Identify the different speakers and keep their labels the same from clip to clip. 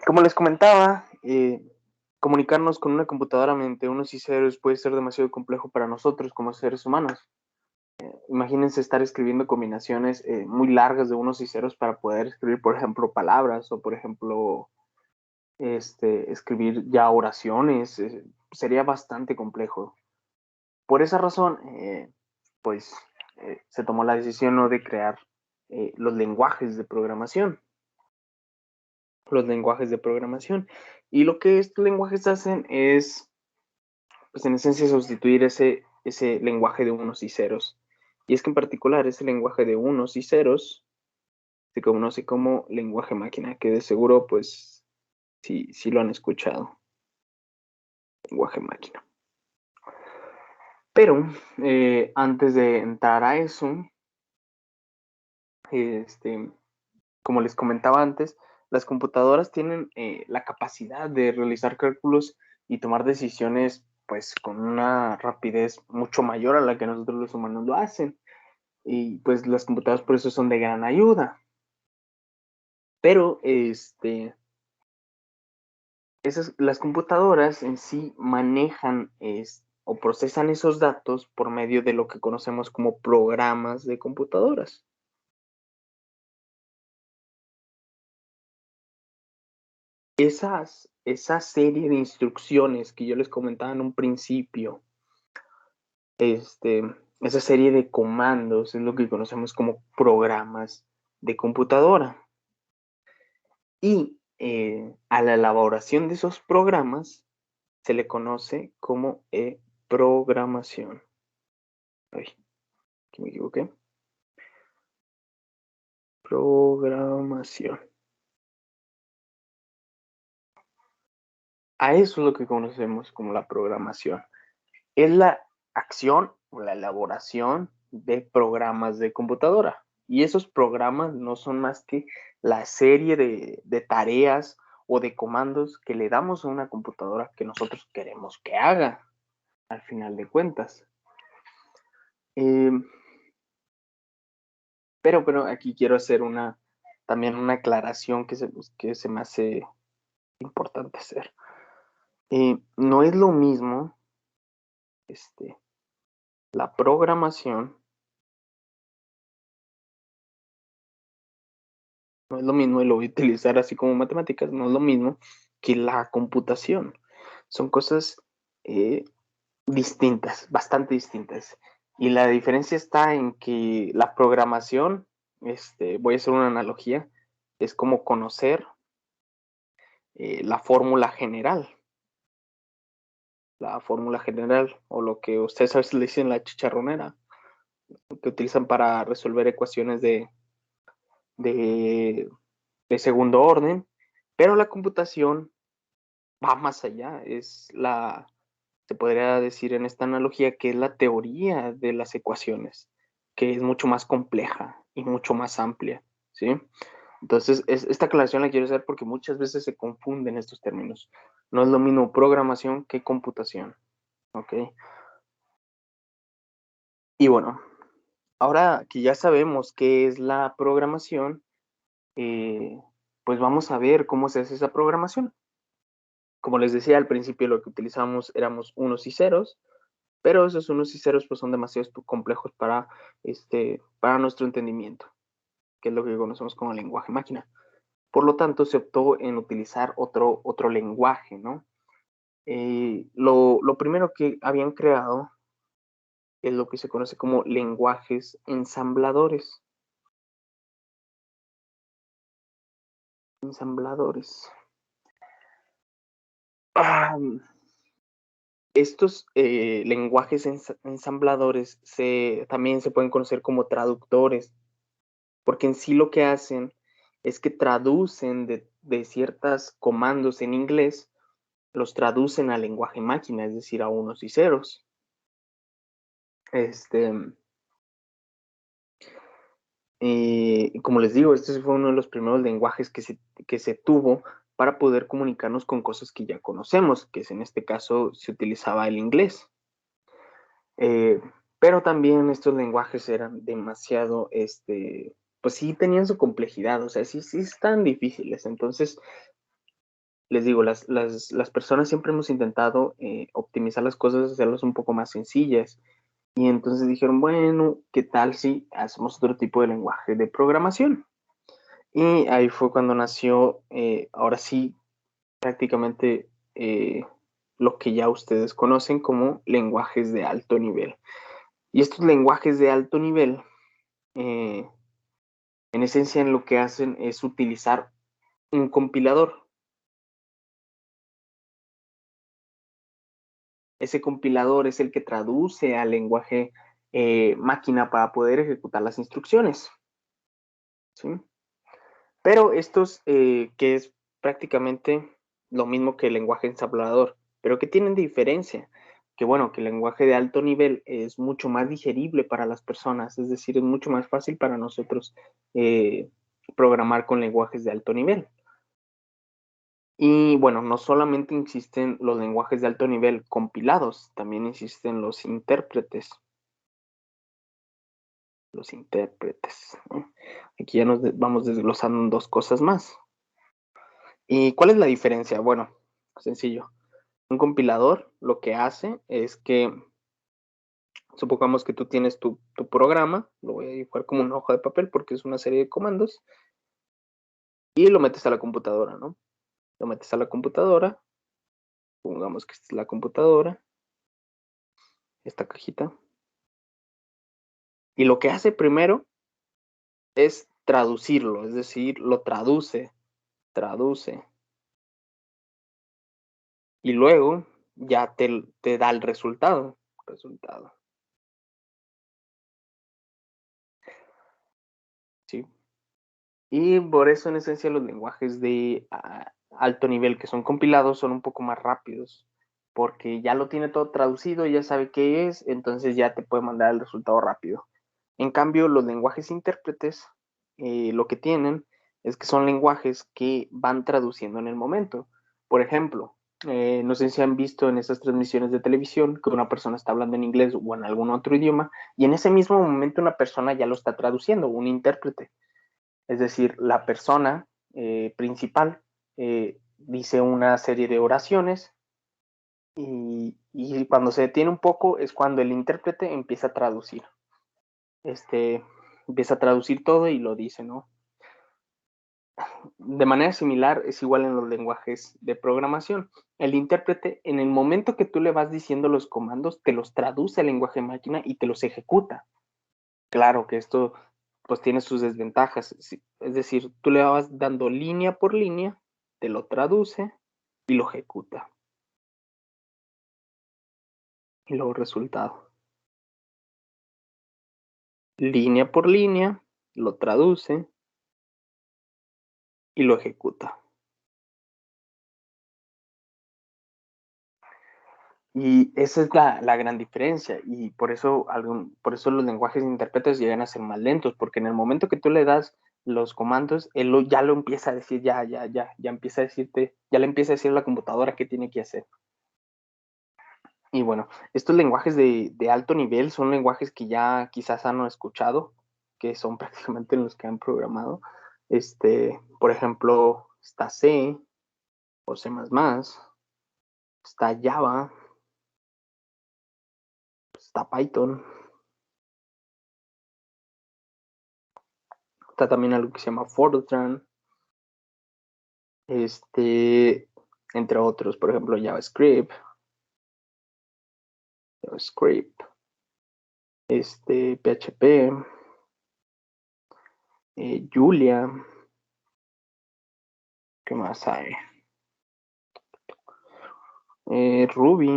Speaker 1: Como les comentaba, comunicarnos con una computadora mediante unos y ceros puede ser demasiado complejo para nosotros como seres humanos. Imagínense estar escribiendo combinaciones muy largas de unos y ceros para poder escribir, por ejemplo, palabras o, por ejemplo, escribir ya oraciones. Sería bastante complejo. Por esa razón, pues se tomó la decisión, ¿no?, de crear los lenguajes de programación. Los lenguajes de programación. Y lo que estos lenguajes hacen es, pues en esencia, sustituir ese lenguaje de unos y ceros. Y es que en particular ese lenguaje de unos y ceros se conoce como lenguaje máquina, que de seguro, pues, sí lo han escuchado. Lenguaje máquina. Pero antes de entrar a eso, como les comentaba antes, las computadoras tienen la capacidad de realizar cálculos y tomar decisiones, pues, con una rapidez mucho mayor a la que nosotros los humanos lo hacen. Y pues las computadoras por eso son de gran ayuda. Pero las computadoras en sí manejan o procesan esos datos por medio de lo que conocemos como programas de computadoras. Esa serie de instrucciones que yo les comentaba en un principio, esa serie de comandos es lo que conocemos como programas de computadora. Y a la elaboración de esos programas se le conoce como programación. Ay, que me equivoqué. Programación. A eso es lo que conocemos como la programación. Es la acción o la elaboración de programas de computadora. Y esos programas no son más que la serie de tareas o de comandos que le damos a una computadora que nosotros queremos que haga, al final de cuentas. Eh, pero aquí quiero hacer también una aclaración que se me hace importante hacer. No es lo mismo la programación, no es lo mismo, y lo voy a utilizar así como matemáticas, no es lo mismo que la computación. Son cosas eh, distintas, bastante distintas. Y la diferencia está en que la programación, voy a hacer una analogía, es como conocer la fórmula general. La fórmula general, o lo que ustedes a veces le dicen la chicharronera, que utilizan para resolver ecuaciones de, de segundo orden, pero la computación va más allá, se podría decir en esta analogía que es la teoría de las ecuaciones, que es mucho más compleja y mucho más amplia, ¿sí? Entonces, esta aclaración la quiero hacer porque muchas veces se confunden estos términos. No es lo mismo programación que computación, ¿ok? Y bueno, ahora que ya sabemos qué es la programación, eh, pues vamos a ver cómo se hace esa programación. Como les decía al principio, lo que utilizamos éramos unos y ceros, pero esos unos y ceros pues son demasiado complejos para nuestro entendimiento, que es lo que conocemos como lenguaje máquina. Por lo tanto, se optó en utilizar otro lenguaje, ¿no? Lo primero que habían creado es lo que se conoce como lenguajes ensambladores. Ensambladores. Ah, estos lenguajes ensambladores también se pueden conocer como traductores, porque en sí lo que hacen es que traducen de ciertos comandos en inglés, los traducen al lenguaje máquina, es decir, a unos y ceros. Como les digo, este fue uno de los primeros lenguajes que se tuvo para poder comunicarnos con cosas que ya conocemos, que es en este caso se utilizaba el inglés. Eh, pero también estos lenguajes eran demasiado, pues sí tenían su complejidad, o sea, sí están difíciles. Entonces, les digo, las personas siempre hemos intentado optimizar las cosas, hacerlas un poco más sencillas. Y entonces dijeron, bueno, ¿qué tal si hacemos otro tipo de lenguaje de programación? Y ahí fue cuando nació, ahora sí, prácticamente lo que ya ustedes conocen como lenguajes de alto nivel. Y estos lenguajes de alto nivel, eh, en esencia, lo que hacen es utilizar un compilador. Ese compilador es el que traduce al lenguaje máquina para poder ejecutar las instrucciones. ¿Sí? Pero estos, que es prácticamente lo mismo que el lenguaje ensamblador, pero que tienen diferencia, que bueno, que el lenguaje de alto nivel es mucho más digerible para las personas, es decir, es mucho más fácil para nosotros programar con lenguajes de alto nivel. Y bueno, no solamente existen los lenguajes de alto nivel compilados, también existen los intérpretes. Los intérpretes, ¿no? Aquí ya nos vamos desglosando en dos cosas más. ¿Y cuál es la diferencia? Bueno, sencillo. Un compilador lo que hace es que, supongamos que tú tienes tu programa, lo voy a dibujar como una hoja de papel porque es una serie de comandos, y lo metes a la computadora, ¿no? Lo metes a la computadora, pongamos que esta es la computadora, esta cajita, y lo que hace primero es traducirlo, es decir, lo traduce, y luego ya te da el resultado, ¿sí? Y por eso en esencia los lenguajes de alto nivel que son compilados son un poco más rápidos, porque ya lo tiene todo traducido, ya sabe qué es, entonces ya te puede mandar el resultado rápido. En cambio, los lenguajes intérpretes lo que tienen es que son lenguajes que van traduciendo en el momento. Por ejemplo, no sé si han visto en esas transmisiones de televisión que una persona está hablando en inglés o en algún otro idioma y en ese mismo momento una persona ya lo está traduciendo, un intérprete. Es decir, la persona principal dice una serie de oraciones y cuando se detiene un poco es cuando el intérprete empieza a traducir. Empieza a traducir todo y lo dice, ¿no? De manera similar es igual en los lenguajes de programación. El intérprete, en el momento que tú le vas diciendo los comandos, te los traduce al lenguaje máquina y te los ejecuta. Claro que esto pues tiene sus desventajas. Es decir, tú le vas dando línea por línea, te lo traduce y lo ejecuta. Y luego resultado. Línea por línea, lo traduce y lo ejecuta. Y esa es la gran diferencia. Y por eso los lenguajes de intérpretes llegan a ser más lentos, porque en el momento que tú le das los comandos, ya lo empieza a decir, ya empieza a decirte, ya le empieza a decir a la computadora qué tiene que hacer. Y bueno, estos lenguajes de alto nivel son lenguajes que ya quizás han escuchado, que son prácticamente los que han programado. Por ejemplo, está C o C++, está Java, está Python, está también algo que se llama Fortran, entre otros, por ejemplo, JavaScript, PHP, Julia, ¿qué más hay? Ruby,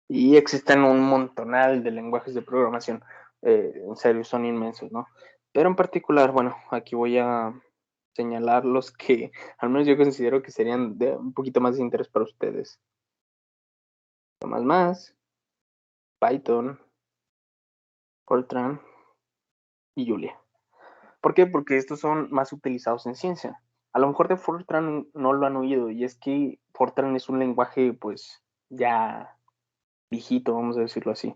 Speaker 1: y existen un montonal de lenguajes de programación. En serio, son inmensos, ¿no? Pero en particular, bueno, aquí voy a señalar los que al menos yo considero que serían de un poquito más de interés para ustedes. Más, Python, Fortran y Julia. ¿Por qué? Porque estos son más utilizados en ciencia. A lo mejor de Fortran no lo han oído, y es que Fortran es un lenguaje, pues, ya viejito, vamos a decirlo así.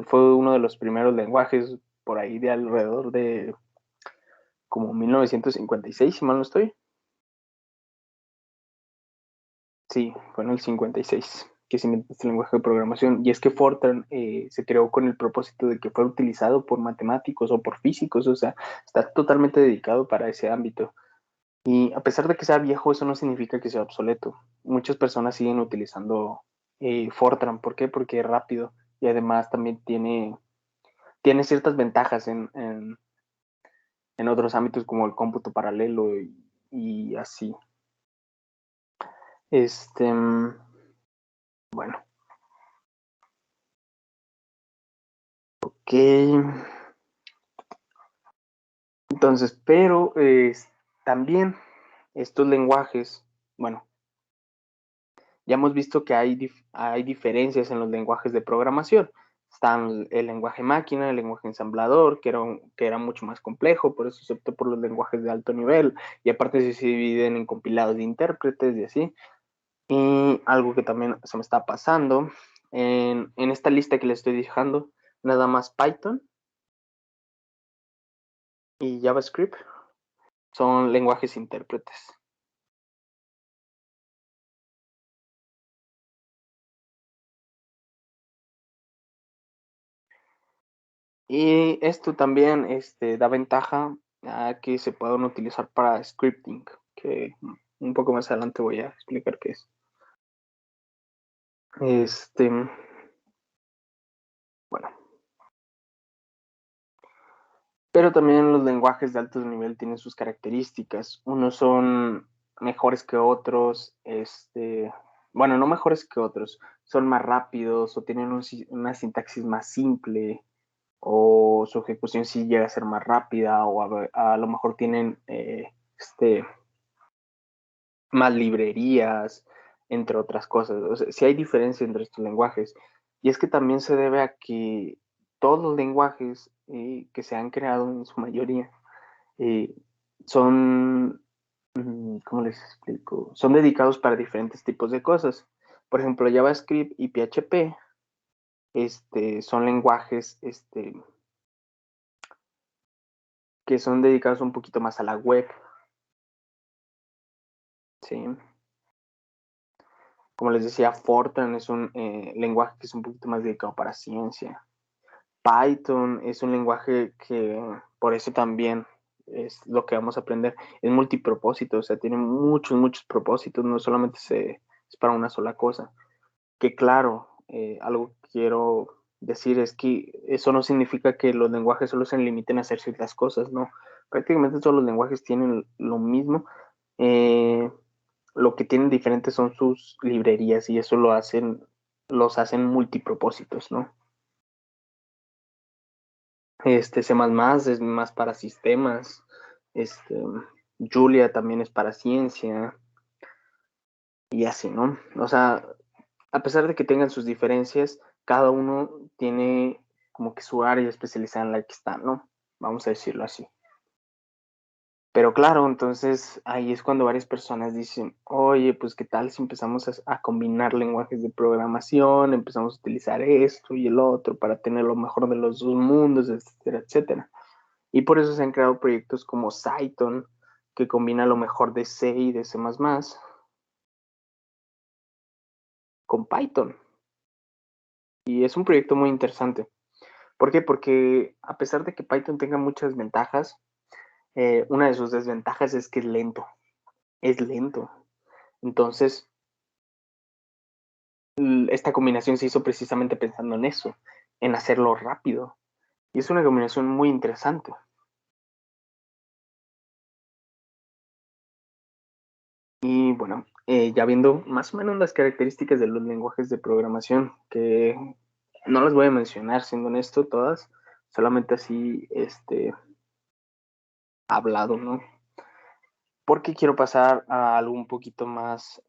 Speaker 1: Fue uno de los primeros lenguajes por ahí de alrededor de como 1956, si mal no estoy. Sí, fue en el 56 que se inventó este lenguaje de programación. Y es que Fortran se creó con el propósito de que fuera utilizado por matemáticos o por físicos, o sea, está totalmente dedicado para ese ámbito. Y a pesar de que sea viejo, eso no significa que sea obsoleto. Muchas personas siguen utilizando Fortran. ¿Por qué? Porque es rápido y además también tiene ciertas ventajas en otros ámbitos como el cómputo paralelo y así. Bueno, ok. Entonces, pero también estos lenguajes, bueno, ya hemos visto que hay diferencias en los lenguajes de programación. Están el lenguaje máquina, el lenguaje ensamblador, que era mucho más complejo, por eso se optó por los lenguajes de alto nivel, y aparte se dividen en compilados de intérpretes y así. Y algo que también se me está pasando, en esta lista que les estoy dejando, nada más Python y JavaScript son lenguajes intérpretes. Y esto también da ventaja a que se puedan utilizar para scripting, que un poco más adelante voy a explicar qué es. Este, bueno, pero también los lenguajes de alto nivel tienen sus características. Unos son mejores que otros, bueno, no mejores que otros, son más rápidos o tienen una sintaxis más simple o su ejecución sí llega a ser más rápida o a lo mejor tienen más librerías, entre otras cosas. O sea, sí hay diferencia entre estos lenguajes. Y es que también se debe a que todos los lenguajes que se han creado en su mayoría eh, son, ¿cómo les explico? Son dedicados para diferentes tipos de cosas. Por ejemplo, JavaScript y PHP son lenguajes que son dedicados un poquito más a la web. ¿Sí? Como les decía, Fortran es un lenguaje que es un poquito más dedicado para ciencia. Python es un lenguaje que por eso también es lo que vamos a aprender. Es multipropósito, o sea, tiene muchos propósitos, no solamente es para una sola cosa. Que claro, algo que quiero decir es que eso no significa que los lenguajes solo se limiten a hacer ciertas cosas, ¿no? Prácticamente todos los lenguajes tienen lo mismo. Eh, lo que tienen diferentes son sus librerías y eso los hacen multipropósitos, ¿no? C++ es más para sistemas, este, Julia también es para ciencia y así, ¿no? O sea, a pesar de que tengan sus diferencias, cada uno tiene como que su área especializada en la que está, ¿no? Vamos a decirlo así. Pero claro, entonces ahí es cuando varias personas dicen, oye, pues qué tal si empezamos a combinar lenguajes de programación, empezamos a utilizar esto y el otro para tener lo mejor de los dos mundos, etcétera, etcétera. Y por eso se han creado proyectos como Cython, que combina lo mejor de C y de C++ con Python. Y es un proyecto muy interesante. ¿Por qué? Porque a pesar de que Python tenga muchas ventajas, una de sus desventajas es que es lento. Es lento. Entonces, esta combinación se hizo precisamente pensando en eso, en hacerlo rápido. Y es una combinación muy interesante. Y bueno, ya viendo más o menos las características de los lenguajes de programación, que no las voy a mencionar, siendo honesto, todas, solamente así, hablado, ¿no? Porque quiero pasar a algo un poquito más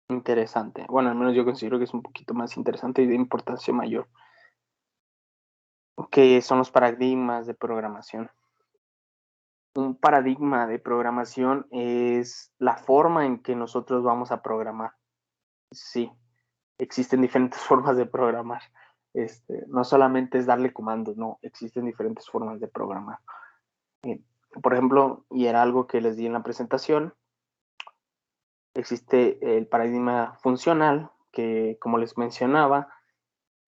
Speaker 1: interesante. Bueno, al menos yo considero que es un poquito más interesante y de importancia mayor, que son los paradigmas de programación. Un paradigma de programación es la forma en que nosotros vamos a programar. Sí, existen diferentes formas de programar. No solamente es darle comandos, no, existen diferentes formas de programar. Por ejemplo, y era algo que les di en la presentación, existe el paradigma funcional, que como les mencionaba,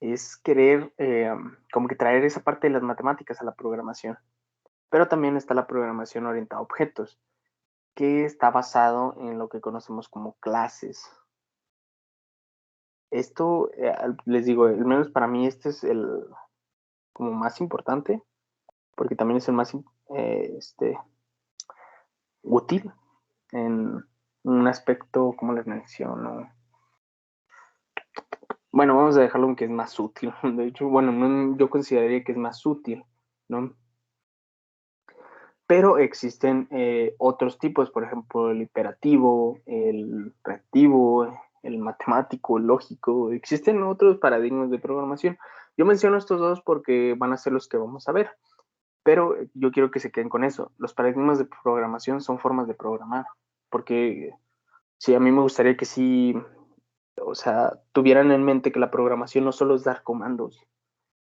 Speaker 1: es querer como que traer esa parte de las matemáticas a la programación. Pero también está la programación orientada a objetos, que está basado en lo que conocemos como clases. Esto, les digo, al menos para mí este es el como más importante, porque también es el más útil en un aspecto, como les menciono. Bueno, vamos a dejarlo en que es más útil. De hecho, bueno, yo consideraría que es más útil, ¿no? Pero existen otros tipos, por ejemplo, el hiperativo, el reactivo, el matemático, el lógico. Existen otros paradigmas de programación. Yo menciono estos dos porque van a ser los que vamos a ver, pero yo quiero que se queden con eso. Los paradigmas de programación son formas de programar, porque sí, a mí me gustaría que sí, o sea, tuvieran en mente que la programación no solo es dar comandos,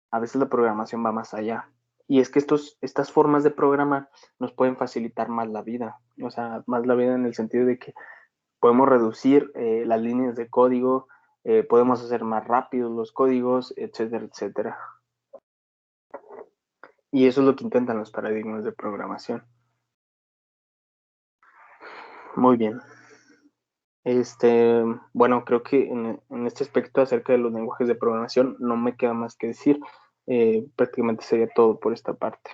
Speaker 1: a veces la programación va más allá. Y es que estas formas de programar nos pueden facilitar más la vida, o sea, más la vida en el sentido de que podemos reducir las líneas de código, podemos hacer más rápidos los códigos, etcétera, etcétera. Y eso es lo que intentan los paradigmas de programación. Muy bien. Bueno, creo que en este aspecto acerca de los lenguajes de programación no me queda más que decir. Prácticamente sería todo por esta parte.